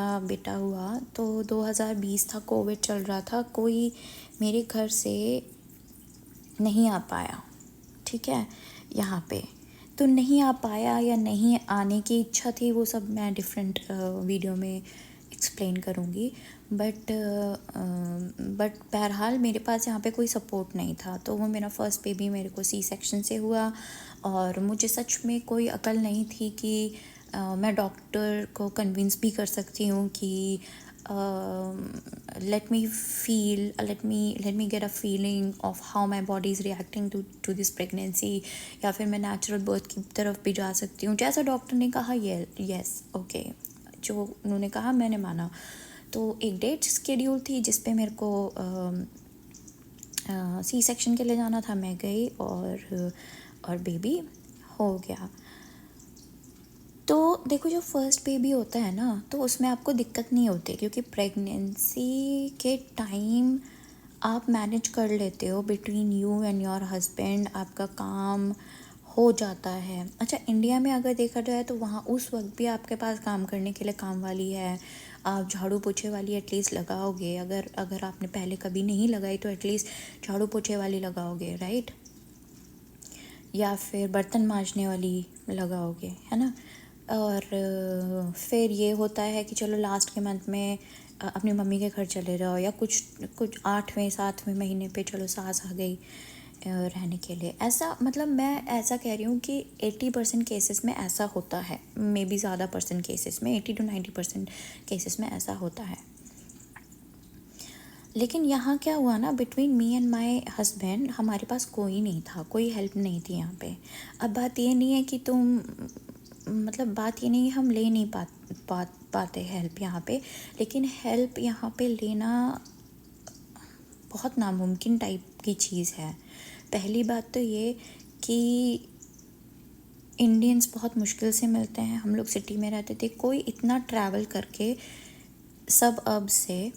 मेरा बेटा हुआ तो 2020 था, कोविड चल रहा था, कोई मेरे घर से नहीं आ पाया, ठीक है, यहाँ पे। तो नहीं आ पाया या नहीं आने की इच्छा थी, वो सब मैं डिफरेंट वीडियो में एक्सप्लेन करूँगी। बट बहरहाल मेरे पास यहाँ पे कोई सपोर्ट नहीं था, तो वो मेरा फर्स्ट बेबी मेरे को सी सेक्शन से हुआ। और मुझे सच में कोई अकल नहीं थी कि मैं डॉक्टर को कन्विंस भी कर सकती हूँ कि let me get a feeling of how my body is reacting to this pregnancy, या फिर मैं नेचुरल बर्थ की तरफ भी जा सकती हूँ। जैसा डॉक्टर ने कहा यस ओके, जो उन्होंने कहा मैंने माना। तो एक डेट शेड्यूल थी जिस पे मेरे को सी सेक्शन के लिए जाना था। मैं गई और बेबी हो गया। तो देखो, जो फर्स्ट बेबी होता है ना, तो उसमें आपको दिक्कत नहीं होती, क्योंकि प्रेगनेंसी के टाइम आप मैनेज कर लेते हो between you and your husband, आपका काम हो जाता है। अच्छा, इंडिया में अगर देखा जाए तो वहाँ उस वक्त भी आपके पास काम करने के लिए काम वाली है, आप झाड़ू पोछे वाली एटलीस्ट लगाओगे। अगर आपने पहले कभी नहीं लगाई तो एटलीस्ट झाड़ू पोछे वाली लगाओगे, राइट, या फिर बर्तन मांजने वाली लगाओगे, है ना। और फिर ये होता है कि चलो लास्ट के मंथ में अपनी मम्मी के घर चले जाओ, या कुछ 8वें 7वें महीने पे चलो सास आ गई रहने के लिए। ऐसा मतलब मैं ऐसा कह रही हूँ कि 80% केसेस में ऐसा होता है, मे बी ज़्यादा परसेंट केसेस में 80 to 90% केसेस में ऐसा होता है। लेकिन यहाँ क्या हुआ ना, between me and my husband हमारे पास कोई नहीं था, कोई हेल्प नहीं थी यहाँ पे। अब बात ये नहीं है कि बात ये नहीं, हम ले नहीं पाते हेल्प यहाँ पे, लेकिन हेल्प यहाँ पे लेना बहुत नामुमकिन टाइप की चीज़ है। पहली बात तो ये कि इंडियंस बहुत मुश्किल से मिलते हैं। हम लोग सिटी में रहते थे, कोई इतना ट्रैवल करके सब अब से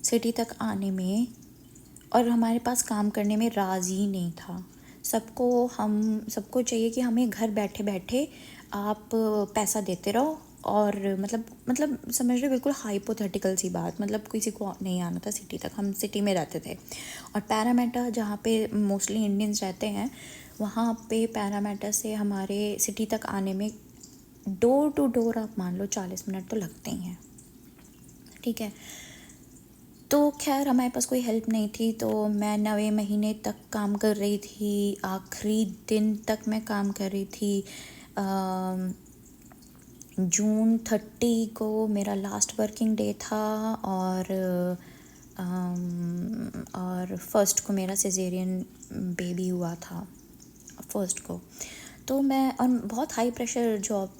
सिटी तक आने में और हमारे पास काम करने में राज़ी नहीं था। सबको चाहिए कि हमें घर बैठे बैठे आप पैसा देते रहो, और मतलब समझ रहे, बिल्कुल हाइपोथेटिकल सी बात, मतलब किसी को नहीं आना था सिटी तक, हम सिटी में रहते थे। और पैरामीटर जहाँ पे मोस्टली इंडियंस रहते हैं, वहाँ पे पैरामीटर से हमारे सिटी तक आने में डोर टू डोर आप मान लो 40 मिनट तो लगते ही हैं, ठीक है। तो खैर हमारे पास कोई हेल्प नहीं थी, तो मैं 9वें महीने तक काम कर रही थी, आखिरी दिन तक मैं काम कर रही थी। जून 30 को मेरा लास्ट वर्किंग डे था, और फर्स्ट को मेरा सिजेरियन बेबी हुआ था, फर्स्ट को। तो मैं, और बहुत हाई प्रेशर जॉब,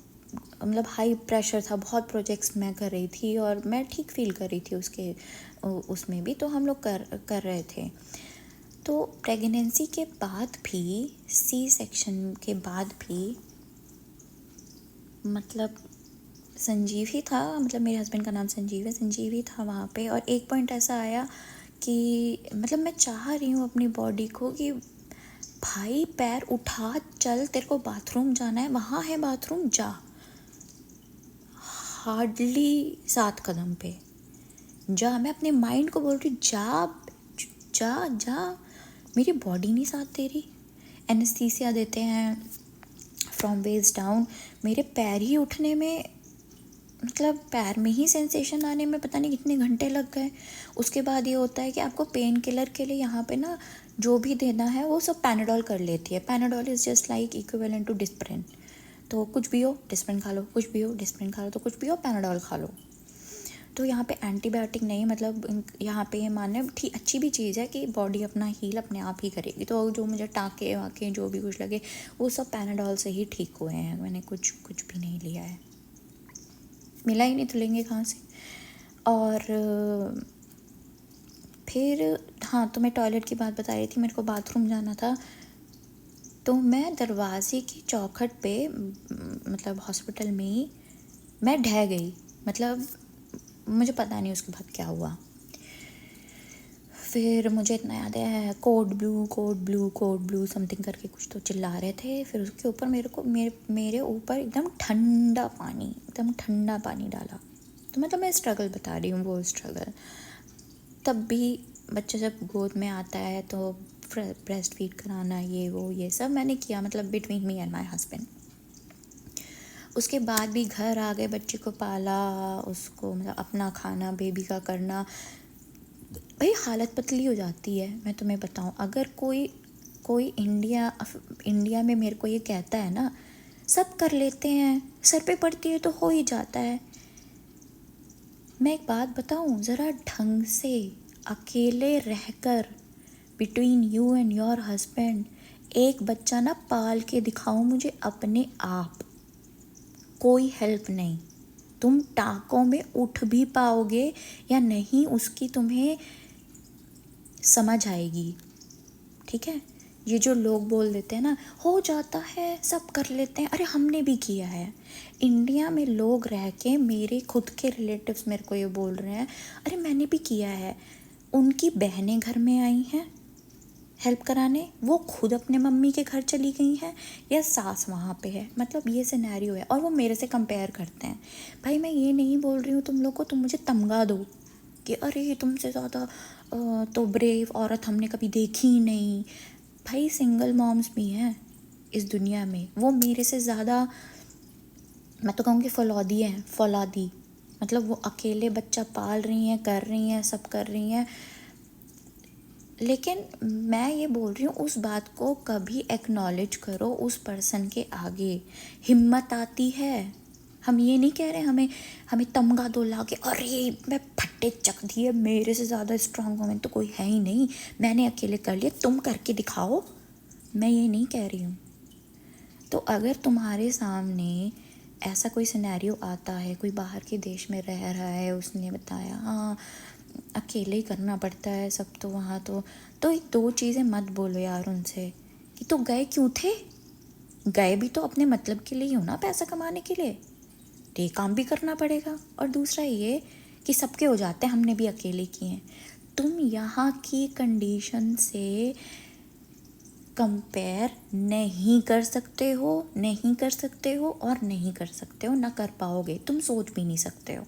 मतलब हाई प्रेशर था, बहुत प्रोजेक्ट्स मैं कर रही थी और मैं ठीक फील कर रही थी उसमें भी, तो हम लोग कर रहे थे। तो प्रेगनेंसी के बाद भी, सी सेक्शन के बाद भी, मतलब संजीव ही था, मतलब मेरे हस्बैंड का नाम संजीव है, संजीव ही था वहाँ पे। और एक पॉइंट ऐसा आया कि मतलब मैं चाह रही हूँ अपनी बॉडी को कि भाई पैर उठा, चल, तेरे को बाथरूम जाना है, वहाँ है बाथरूम, जा। हार्डली 7 कदम पे जा। मैं अपने माइंड को बोल रही, जा जा जा, मेरी बॉडी नहीं साथ दे रही। एनेस्थीसिया देते हैं फ्रॉम वेस्ट डाउन, मेरे पैर ही उठने में, मतलब पैर में ही सेंसेशन आने में पता नहीं कितने घंटे लग गए। उसके बाद ये होता है कि आपको पेन किलर के लिए यहाँ पे ना जो भी देना है वो सब पैनाडोल कर लेती है। Panadol is just like equivalent to Disprin. तो कुछ भी हो डिस्प्रिन खा लो, कुछ भी हो डिस्प्रिन खा लो, तो कुछ भी हो पैनाडोल खा लो। तो यहाँ पे एंटीबायोटिक नहीं, मतलब यहाँ पे ये मानने ठीक अच्छी भी चीज़ है कि बॉडी अपना हील अपने आप ही करेगी। तो जो मुझे टाँके वाके जो भी कुछ लगे वो सब पैनाडोल से ही ठीक हुए हैं, मैंने कुछ भी नहीं लिया है, मिला ही नहीं तो लेंगे कहाँ से। और फिर हाँ, तो मैं टॉयलेट की बात बता रही थी, मेरे को बाथरूम जाना था। तो मैं दरवाजे की चौखट पे, मतलब हॉस्पिटल में ही मैं ढह गई, मतलब मुझे पता नहीं उसके बाद क्या हुआ। फिर मुझे इतना याद है, कोड ब्लू समथिंग करके कुछ तो चिल्ला रहे थे। फिर उसके ऊपर मेरे ऊपर एकदम ठंडा पानी डाला। तो मतलब मैं स्ट्रगल बता रही हूँ, वो स्ट्रगल। तब भी बच्चा जब गोद में आता है तो ब्रेस्ट फीड कराना, ये सब मैंने किया, मतलब between me and my husband. उसके बाद भी घर आ गए, बच्चे को पाला, उसको मतलब अपना खाना बेबी का करना, भाई हालत पतली हो जाती है। मैं तुम्हें बताऊं, अगर कोई कोई इंडिया में मेरे को ये कहता है ना, सब कर लेते हैं, सर पे पड़ती है तो हो ही जाता है। मैं एक बात बताऊं, ज़रा ढंग से अकेले रहकर between you and your husband एक बच्चा ना पाल के दिखाओ मुझे अपने आप, कोई हेल्प नहीं। तुम टाँकों में उठ भी पाओगे या नहीं उसकी तुम्हें समझ आएगी, ठीक है। ये जो लोग बोल देते हैं ना, हो जाता है, सब कर लेते हैं, अरे हमने भी किया है। इंडिया में लोग रह के, मेरे खुद के रिलेटिव्स मेरे को ये बोल रहे हैं, अरे मैंने भी किया है। उनकी बहनें घर में आई हैं हेल्प कराने, वो खुद अपने मम्मी के घर चली गई हैं, या सास वहाँ पे है, मतलब ये सिनेरियो है। और वो मेरे से कंपेयर करते हैं। भाई मैं ये नहीं बोल रही हूँ तुम लोग को तुम मुझे तमगा दो कि अरे तुमसे ज़्यादा तो ब्रेव औरत हमने कभी देखी ही नहीं। भाई सिंगल मॉम्स भी हैं इस दुनिया में, वो मेरे से ज़्यादा, मैं तो कहूँगी फौलादी हैं, फौलादी। मतलब वो अकेले बच्चा पाल रही हैं, कर रही हैं, सब कर रही हैं। लेकिन मैं ये बोल रही हूँ, उस बात को कभी एक्नॉलेज करो उस पर्सन के आगे, हिम्मत आती है। हम ये नहीं कह रहे हमें तमगा दो ला के, अरे मैं फट्टे चक दिए, मेरे से ज़्यादा स्ट्रांग वुमेन तो कोई है ही नहीं, मैंने अकेले कर लिया, तुम करके दिखाओ। मैं ये नहीं कह रही हूँ। तो अगर तुम्हारे सामने ऐसा कोई सिनेरियो आता है, कोई बाहर के देश में रह रहा है, उसने बताया हाँ अकेले ही करना पड़ता है सब, तो वहाँ तो ये दो चीज़ें मत बोलो यार उनसे कि तो गए क्यों थे। गए भी तो अपने मतलब के लिए ही हो ना, पैसा कमाने के लिए, तो ये काम भी करना पड़ेगा। और दूसरा ये कि सबके हो जाते हैं, हमने भी अकेले किए हैं। तुम यहाँ की कंडीशन से कंपेयर नहीं कर सकते हो, नहीं कर सकते हो और नहीं कर सकते हो, ना कर पाओगे, तुम सोच भी नहीं सकते हो।